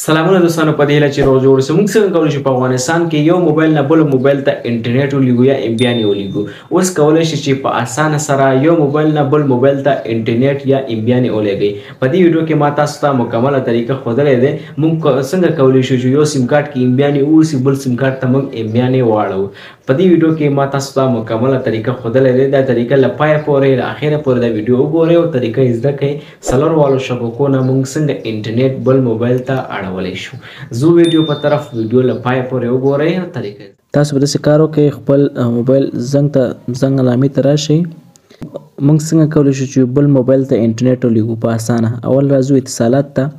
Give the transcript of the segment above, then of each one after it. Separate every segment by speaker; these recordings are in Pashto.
Speaker 1: سلامونه دوستانو په دې لچې روز جوړ سمون څنګه کولای شو په افغانستان کې یو موبایل نه بل موبایل ته انټرنیټ ولګو یا ام بي ان ولګو اوس کولای شي چې په اسانه سره یو موبایل نه بل موبایل ته انټرنیټ یا ام بي ان ولګي په دې ویډیو کې ما تاسو ته مکمله طریقه ښودلې ده موږ څنګه کولای شو چې یو سیم کارت کې ام بي ان اوسي بل سیم کارت ته موږ ام بي ان واړو په دې ویډیو کې ما تاسو ته مکمله طریقه ښودلې ده دا طریقه له پای پورې له اخره پورې دا ویډیو وګورئ او طریقه زده کړئ څلور والو شبکو نه موږ څنګه انټرنیټ بل موبایل ته اړولی شو زو ویډیو په طرف ویډیو له پای پورې وګورئ او طریقه
Speaker 2: تاسو به داسې کار وکړئ خپل موبایل زنګ علامې ته راشئ موږ څنګه کولی شو چې بل موبایل ته انټرنیټ ولګو په اسانه اول راځو اتصالات ته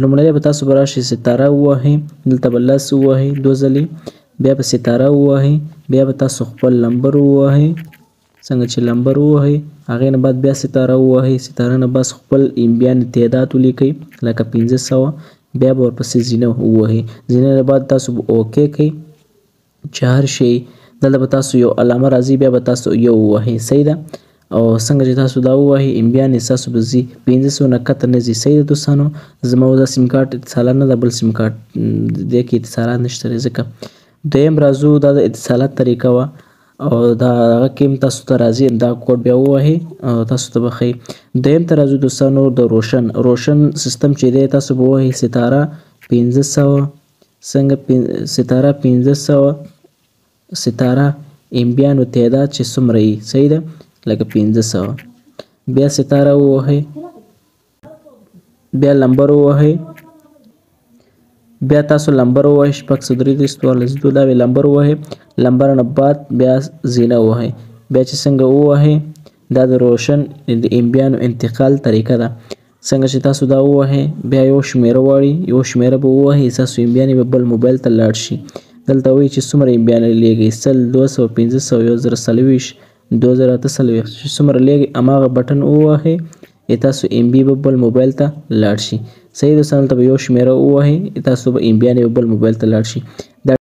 Speaker 2: لومړی به تاسو به راشئ ستاره ووهئ دلته به لس ووهئ دوه ځلې بیا به ستاره ووهئ بیا به تاسو خپل نمبر ووهئ څنګه چې نمبر ووهئ هغې نه بعد بیا ستاره ووهئ ستاره نه بس خپل امبیان تعداد ولیکئ لکه 500 بیا به ورپسې زینه ووهئ زینه نه بعد تاسو به اوکې کوئ چې هر شی دلته به تاسو یو علامه راځي بیا به تاسو یو ووهئ صحیح ده او څنګه چې تاسو دا ووهئ امبیان یې ستاسو به ځي 500 نه کته نه ځي صحیح ده دوستانو زما دا سیم کارت اتصالات نه ده بل سیم کارت دې کې اتصالات نشته دی ځکه دویم راځو دا د اتصالات طریقه وه او دا هغه کې هم تاسو ته راځي دا کوډ بیا ووهئ او تاسو ته به ښیي دویم ته راځو دوستانو د روشن سیستم چې دی تاسو به ووهئ ستاره 500 څنګه ستاره 500 ستاره امبیانو تعداد چې څومره وي صحیح ده لکه 500 بیا ستاره ووهئ بیا لمبر ووهئ بیا تاسو لمبر ووهئ شپږ څو درې دېرش څوارلس دوه دا لمبر ووهئ لمبر نه بعد بیا زینه ووهئ بیا چې څنګه ووهئ دا د روشن د امبیانو انتقال طریقه ده څنګه چې تاسو دا ووهئ بیا یو شمیره غواړي یو شمیره به ووهئ ستاسو امبیان به بل موبایل ته لاړ شي دلته وایي چې څومره امبیان لیږئ 100 200 500 1040 2040 چې څومره لیږئ هماغه بټن ووهئ تاسو ام بي به بل موبایل ته لاړ شي صحیح دوستانو ته به یو شمیره ووهئ تاسو به امبیان به بل موبایل ته لاړ شي